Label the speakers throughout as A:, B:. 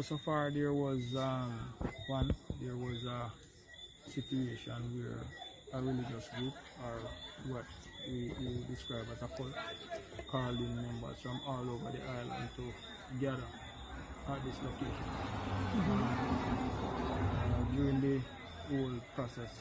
A: So far there was there was a situation where a religious group, or what we describe as a cult, called in members from all over the island to gather at this location. During the whole process,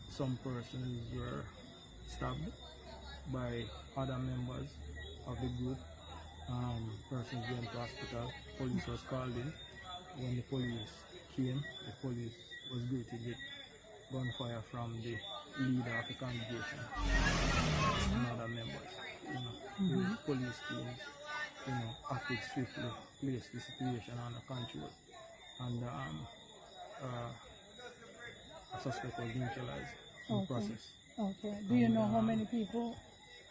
A: some persons were stabbed by other members of the group. Persons went to hospital. Police was called in. When the police came, the police was greeted with gunfire from the leader of the congregation and other members. The police teams, acted swiftly, placed the situation under control, and a suspect was neutralized in the process.
B: Okay. Do you know how many people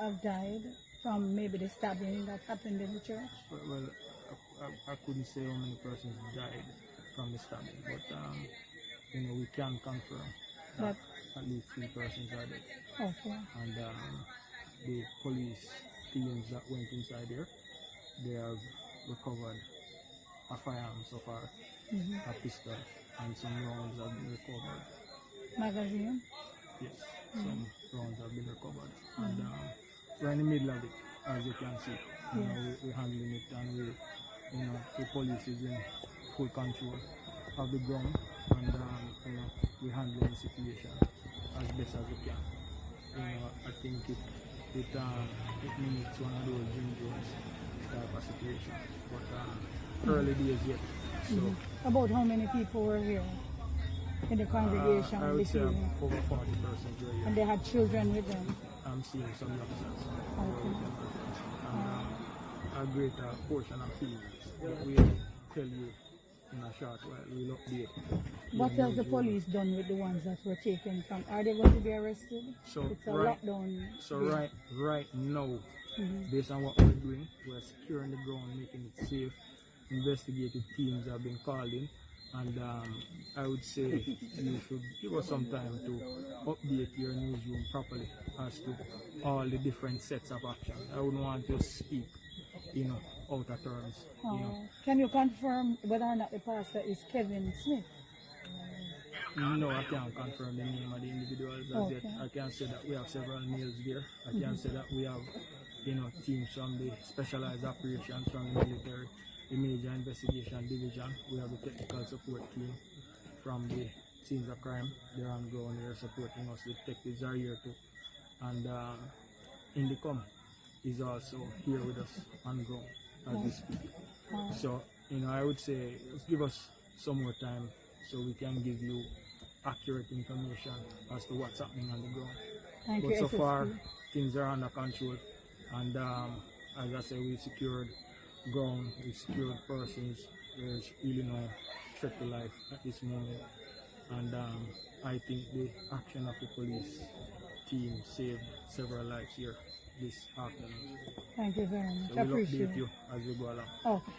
B: have died from maybe the stabbing that happened in the church?
A: Well, I couldn't say how many persons died from the stabbing, but we can confirm that at least 3 persons are dead.
B: Okay.
A: And the police teams that went inside there, they have recovered a firearm so far, a pistol, and some rounds have been recovered.
B: Magazine?
A: Yes, some rounds have been recovered. And we're in the middle of it, as you can see. We're handling it, and the police is in full control of the ground, and we're handling the situation as best as we can. I think it needs one of those Jim Jones type of situation, but early days yet. So
B: about how many people were here in the congregation?
A: I would say over 40 persons were here.
B: And they had children with them?
A: I'm seeing some youngsters.
B: Okay.
A: And a greater portion of females. But we'll tell you in a short while. We'll update.
B: What has the police done with the ones that were taken from? Are they going to be arrested?
A: So
B: it's a lockdown.
A: So right now, based on what we're doing, we're securing the ground, making it safe. Investigative teams have been called in, and I would say you should give us some time to update your newsroom properly as to all the different sets of action. I wouldn't want to speak, out of terms.
B: Can you confirm whether or not the pastor is Kevin Smith?
A: No, I can't confirm the name of the individuals as yet. I can say that we have several males there. I can say that we have, teams from the specialized operations from the military, the major investigation division. We have the technical support team from the scenes of crime. They're on ground, they're supporting us. The detectives are here too. And Indicom is also here with us on ground as we speak. So, I would say, just give us some more time so we can give you accurate information as to what's happening on the ground. But so far, things are under control. And as I say, we secured ground, we secured persons. There's really no threat to life at this moment. And I think the action of the police team saved several lives here this afternoon.
B: Thank you very much.
A: So we'll update you as we go along.
B: Okay.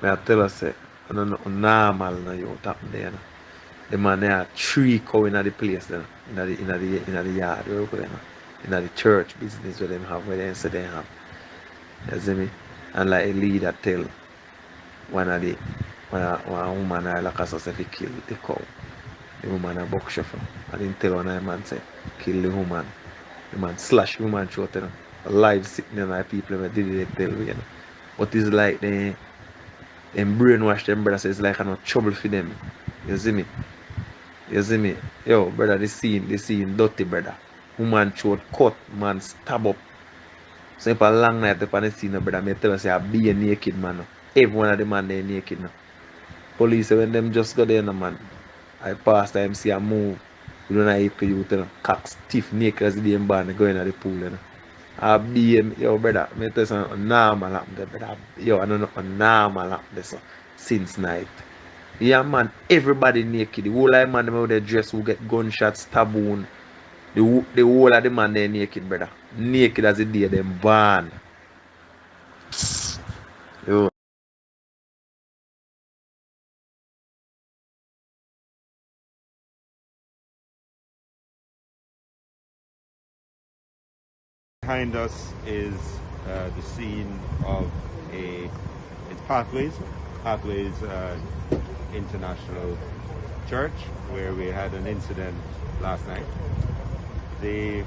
C: I tell us, say, normal na you happen there. The man there are 3 cow in the place there, in the yard, in the church business where them have, where they say they have. You see me? And like a leader tell one woman I like us if he kill the cow. The woman a buck chauffeur. I didn't tell one man say kill the woman. The man slash the woman throat, live sitting in my people that did it tell me, But it's like them brainwash them brother, so it's like no trouble for them. You see me? You see me? Yo, brother, the scene dirty, brother. Woman throat cut, man stab up. So if a long night upon the scene, brother, me tell you say I be a naked man. Every one of the man they naked now. Police when them just go there, no, man. I pass time see a move. We don't know if you tell cock stiff naked as the band going at the pool. You know. I be yo brother, me tell you something normal happen there, brother. Yo, I don't know normal happen there so, since night. Yeah man, everybody naked. The whole of man them out there dress who get gunshots, stab wound. The whole of the man they naked, brother. Naked as the day them born. Yo.
D: Behind us is the scene of it's Pathways International Church, where we had an incident last night. A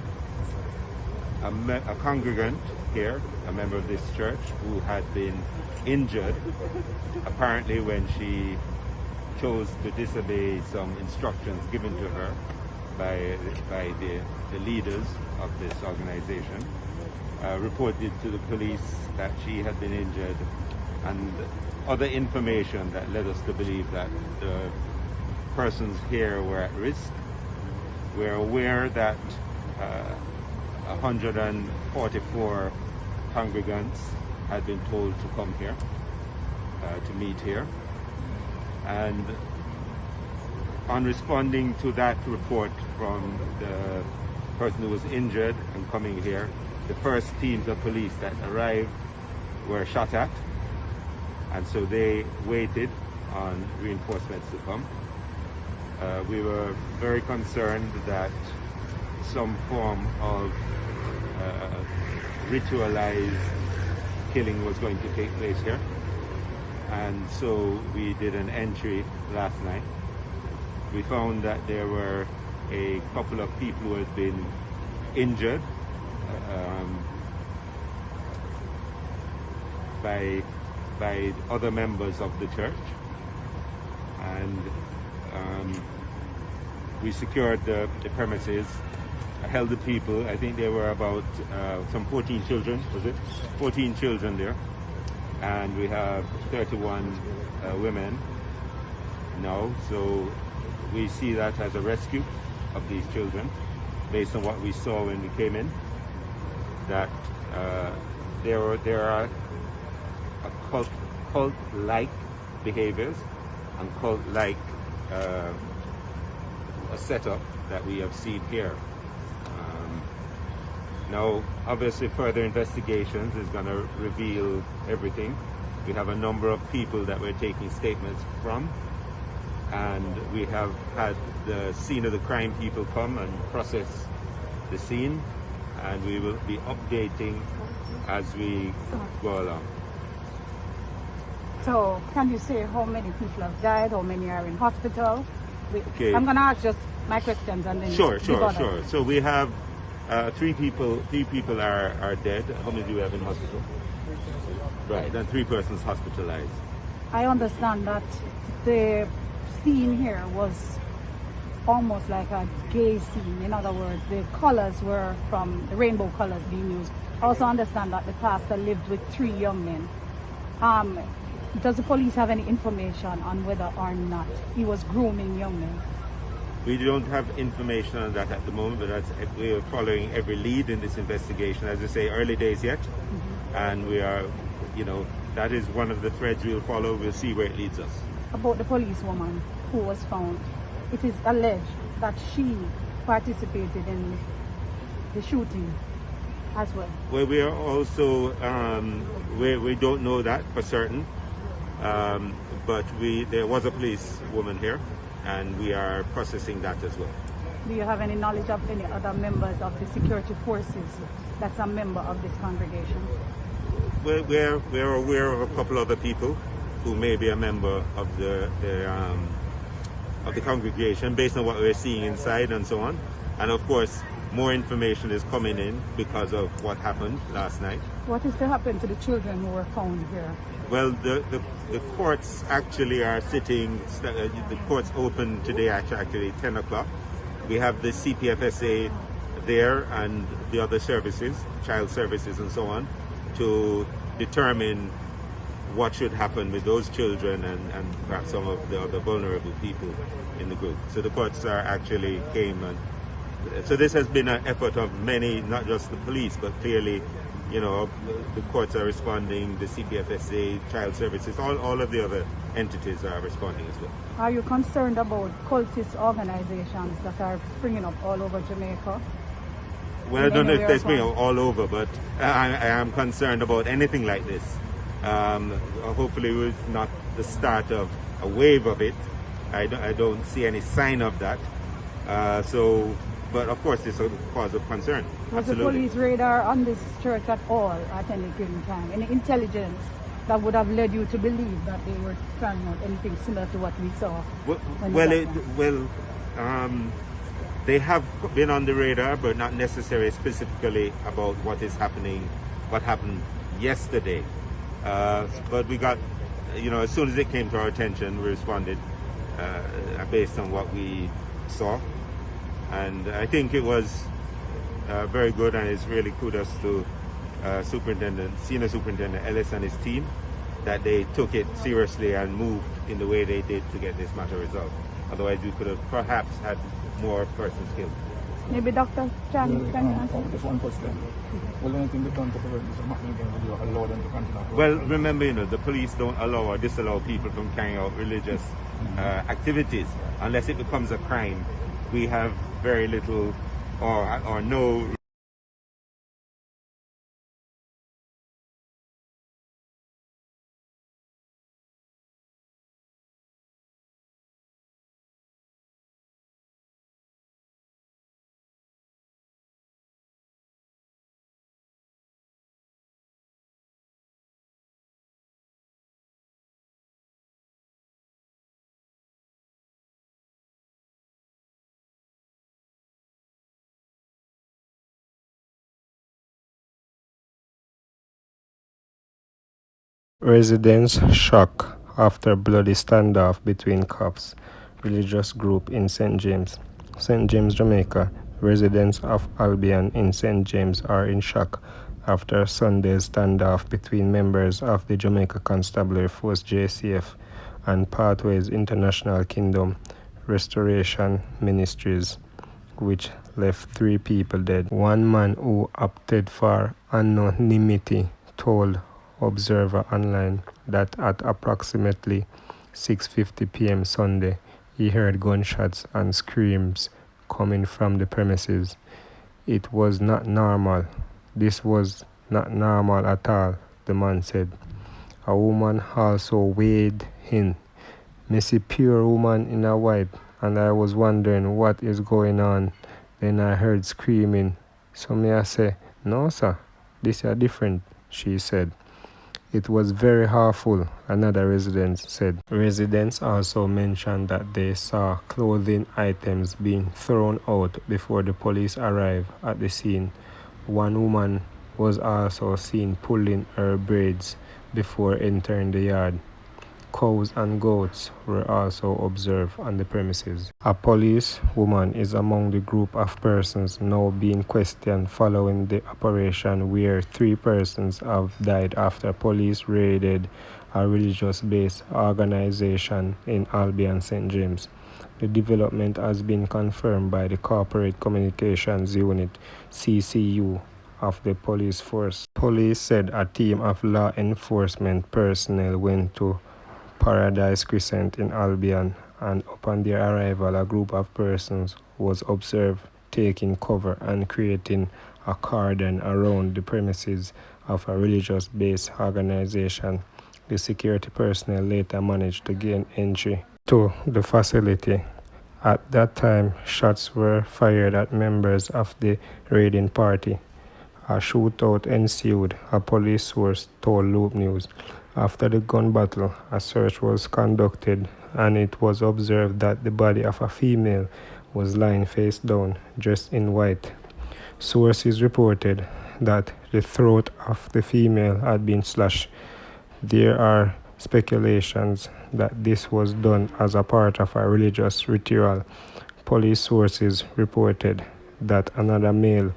D: congregant here, a member of this church, who had been injured, apparently when she chose to disobey some instructions given to her by the leaders of this organization, reported to the police that she had been injured, and other information that led us to believe that the persons here were at risk. We're aware that 144 congregants had been told to come here, to meet here, and on responding to that report from the person who was injured and coming here, the first teams of police that arrived were shot at, and so they waited on reinforcements to come. We were very concerned that some form of ritualized killing was going to take place here, and so we did an entry last night. We found that there were a couple of people who had been injured by other members of the church, and we secured the premises, held the people. I think there were about some 14 children, was it? 14 children there, and we have 31 women now, so we see that as a rescue of these children, based on what we saw when we came in, that there are cult-like behaviors and cult-like a setup that we have seen here. Now, obviously, further investigations is going to reveal everything. We have a number of people that we're taking statements from, and we have had the scene of the crime people come and process the scene, and we will be updating as we go along.
B: So, can you say how many people have died, how many are in hospital?
D: Okay.
B: I'm going to ask just my questions and then
D: Sure. So we have 3 people. 3 people are dead. How many do we have in hospital? Right, and 3 persons hospitalized.
B: I understand that the scene here was almost like a gay scene. In other words, the colors were from the rainbow colors being used. I also understand that the pastor lived with 3 young men. Does the police have any information on whether or not he was grooming young men?
D: We don't have information on that at the moment, but we are following every lead in this investigation. As I say, early days yet, and we are, that is one of the threads we'll follow. We'll see where it leads us.
B: About the policewoman who was found, it is alleged that she participated in the shooting as well.
D: Well, we are also, we don't know that for certain, but there was a police woman here, and we are processing that as well.
B: Do you have any knowledge of any other members of the security forces that's a member of this congregation?
D: We're aware of a couple other people who may be a member of the congregation, based on what we're seeing inside and so on. And of course, more information is coming in because of what happened last night.
B: What is to happen to the children who were found here?
D: Well, the courts actually are sitting, the courts open today actually 10 o'clock. We have the CPFSA there and the other services, child services and so on, to determine what should happen with those children and perhaps some of the other vulnerable people in the group. So the courts are actually came and so this has been an effort of many, not just the police, but clearly, you know, the courts are responding, the CPFSA, child services, all of the other entities are responding as well.
B: Are you concerned about cultist organizations that are springing up all over Jamaica?
D: Well, I don't know if they're springing up all over, but I am concerned about anything like this. Hopefully it's not the start of a wave of it. I don't see any sign of that. But of course, it's a cause of concern.
B: Was
D: Absolutely.
B: the police radar on this church at all at any given time? Any intelligence that would have led you to believe that they were trying out anything similar to what we saw?
D: They have been on the radar, but not necessarily specifically about what is happening, what happened yesterday. But we got, you know, as soon as it came to our attention, we responded based on what we saw. And I think it was very good, and it's really kudos to Senior Superintendent Ellis and his team that they took it seriously and moved in the way they did to get this matter resolved. Otherwise, we could have perhaps had more persons killed.
B: Maybe Dr. Chan can answer.
E: Just one question. Will anything be done to prevent this from happening again? Will you allow them to continue?
D: Well, remember, you know, the police don't allow or disallow people from carrying out religious activities unless it becomes a crime. We have very little or no.
F: Residents shock after bloody standoff between cops, religious group in St. James. St. James, Jamaica. Residents of Albion in St. James are in shock after Sunday's standoff between members of the Jamaica Constabulary Force JCF and Pathways International Kingdom Restoration Ministries, which left 3 people dead. One man who opted for anonymity told Observer Online that at approximately 6:50 p.m. Sunday, he heard gunshots and screams coming from the premises. It was not normal. This was not normal at all, the man said. A woman also weighed in. Missy pure woman in a white, and I was wondering what is going on. Then I heard screaming. So me I say, no sir, this is different, she said. It was very awful, another resident said. Residents also mentioned that they saw clothing items being thrown out before the police arrived at the scene. One woman was also seen pulling her braids before entering the yard. Cows and goats were also observed on the premises. A police woman is among the group of persons now being questioned following the operation, where 3 persons have died after police raided a religious-based organization in Albion, St. James. The development has been confirmed by the Corporate Communications Unit, CCU, of the police force. Police said a team of law enforcement personnel went to Paradise Crescent in Albion, and upon their arrival, a group of persons was observed taking cover and creating a cordon around the premises of a religious-based organization. The security personnel later managed to gain entry to the facility. At that time, shots were fired at members of the raiding party. A shootout ensued, a police source told Loop News. After the gun battle, a search was conducted, and it was observed that the body of a female was lying face down, dressed in white. Sources reported that the throat of the female had been slashed. There are speculations that this was done as a part of a religious ritual. Police sources reported that another male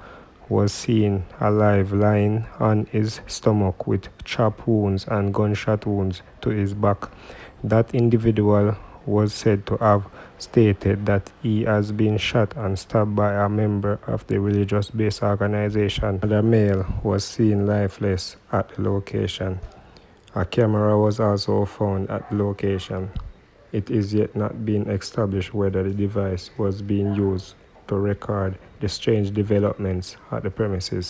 F: was seen alive lying on his stomach with chop wounds and gunshot wounds to his back. That individual was said to have stated that he has been shot and stabbed by a member of the religious-based organization. Another male was seen lifeless at the location. A camera was also found at the location. It is yet not been established whether the device was being used to record the strange developments at the premises.